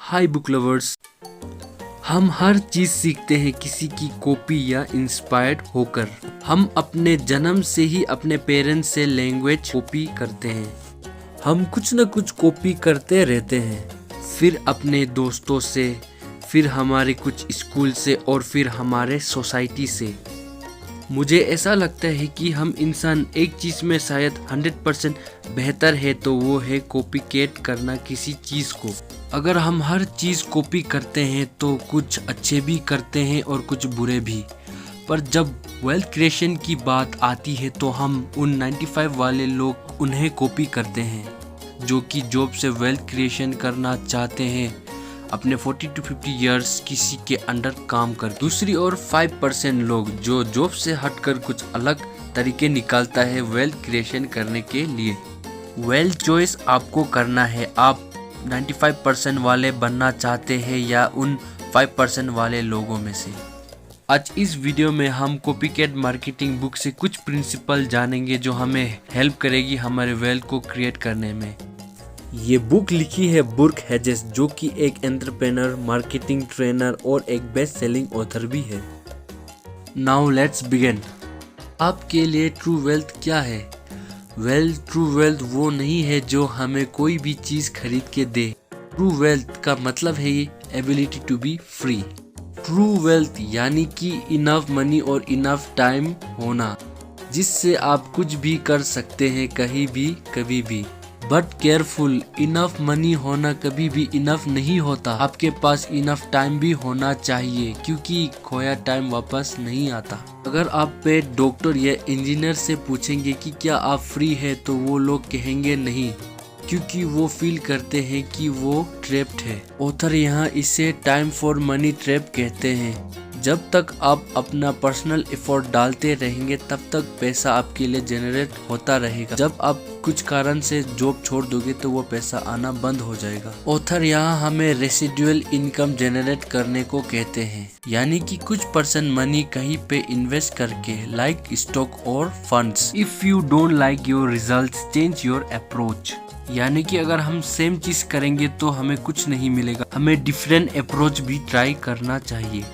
हाय book lovers. हम हर चीज सीखते हैं किसी की कॉपी या इंस्पायर्ड होकर। हम अपने जन्म से ही अपने पेरेंट्स से लैंग्वेज कॉपी करते हैं। हम कुछ न कुछ कॉपी करते रहते हैं, फिर अपने दोस्तों से, फिर हमारे कुछ स्कूल से और फिर हमारे सोसाइटी से। मुझे ऐसा लगता है कि हम इंसान एक चीज़ में शायद 100% बेहतर है, तो वो है कॉपीकेट करना किसी चीज़ को। अगर हम हर चीज़ कॉपी करते हैं तो कुछ अच्छे भी करते हैं और कुछ बुरे भी। पर जब वेल्थ क्रिएशन की बात आती है तो हम उन 95 वाले लोग उन्हें कॉपी करते हैं जो कि जॉब से वेल्थ क्रिएशन करना चाहते हैं, अपने 40 to 50 इयर्स किसी के अंडर काम कर। दूसरी ओर 5% लोग जो जॉब से हटकर कुछ अलग तरीके निकालता है वेल्थ क्रिएशन करने के लिए। वेल्थ चॉइस आपको करना है। आप 95% वाले बनना चाहते हैं या उन 5% वाले लोगों में से। आज इस वीडियो में हम कॉपीकैट मार्केटिंग बुक से कुछ प्रिंसिपल जानेंगे जो हमें हेल्प करेगी हमारे वेल्थ को क्रिएट करने में। ये बुक लिखी है बुर्क हेजेस, जो कि एक एंटरप्रेन्योर, मार्केटिंग ट्रेनर और एक बेस्ट सेलिंग ऑथर भी है। Now let's begin. आपके लिए ट्रू वेल्थ क्या है? ट्रू वेल्थ वो नहीं है जो हमें कोई भी चीज खरीद के दे। ट्रू वेल्थ का मतलब है ability to be free. True wealth यानी कि इनफ मनी और इनफ टाइम होना, जिससे आप कुछ भी कर सकते हैं कहीं भी कभी भी। बट केयरफुल, इनफ मनी होना कभी भी इनफ नहीं होता। आपके पास इनफ टाइम भी होना चाहिए, क्योंकि खोया टाइम वापस नहीं आता। अगर आप पे डॉक्टर या इंजीनियर से पूछेंगे कि क्या आप फ्री है, तो वो लोग कहेंगे नहीं, क्योंकि वो फील करते हैं कि वो ट्रैप्ड है। ऑथर यहाँ इसे टाइम फॉर मनी ट्रैप कहते हैं। जब तक आप अपना पर्सनल एफर्ट डालते रहेंगे तब तक पैसा आपके लिए जनरेट होता रहेगा। जब आप कुछ कारण से जॉब छोड़ दोगे तो वो पैसा आना बंद हो जाएगा। ऑथर यहाँ हमें रेसिडुअल इनकम जनरेट करने को कहते हैं, यानी कि कुछ परसेंट मनी कहीं पे इन्वेस्ट करके, लाइक स्टॉक और funds. If you don't like your results, change your approach. यानी कि अगर हम सेम चीज करेंगे तो हमें कुछ नहीं मिलेगा, हमें डिफरेंट अप्रोच भी ट्राई करना चाहिए।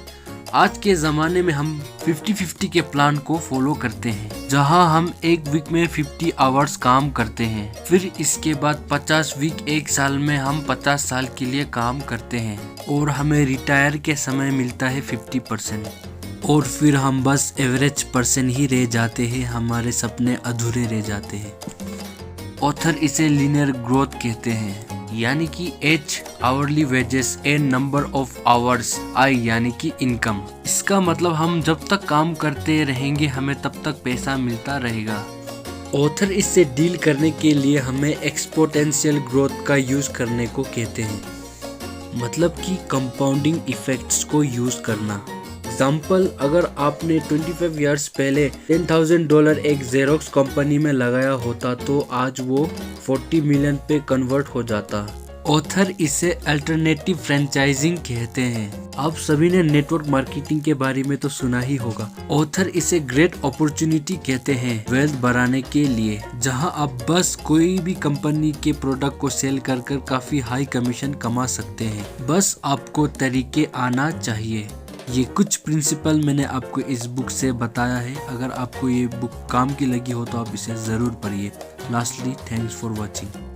आज के ज़माने में हम 50-50 के प्लान को फॉलो करते हैं, जहां हम एक वीक में 50 आवर्स काम करते हैं। फिर इसके बाद 50 वीक, एक साल में हम 50 साल के लिए काम करते हैं और हमें रिटायर के समय मिलता है 50%। और फिर हम बस एवरेज पर्सन ही रह जाते हैं, हमारे सपने अधूरे रह जाते हैं। ऑथर इसे लीनियर ग्रोथ कहते हैं, यानी कि H hourly wages and number of hours, I यानी कि इनकम। इसका मतलब हम जब तक काम करते रहेंगे हमें तब तक पैसा मिलता रहेगा। ऑथर इससे डील करने के लिए हमें एक्सपोनेंशियल ग्रोथ का यूज करने को कहते हैं, मतलब कि कंपाउंडिंग इफेक्ट्स को यूज करना। एग्जाम्पल, अगर आपने 25 इयर्स पहले $10,000 एक जेरोक्स कंपनी में लगाया होता तो आज वो 40 मिलियन पे कन्वर्ट हो जाता। ऑथर इसे अल्टरनेटिव फ्रेंचाइजिंग कहते हैं। आप सभी ने नेटवर्क मार्केटिंग के बारे में तो सुना ही होगा। ऑथर इसे ग्रेट अपॉर्चुनिटी कहते हैं वेल्थ बढ़ाने के लिए, जहां आप बस कोई भी कंपनी के प्रोडक्ट को सेल कर काफी हाई कमीशन कमा सकते हैं। बस आपको तरीके आना चाहिए। ये कुछ प्रिंसिपल मैंने आपको इस बुक से बताया है। अगर आपको ये बुक काम की लगी हो तो आप इसे ज़रूर पढ़िए। Lastly, thanks for watching.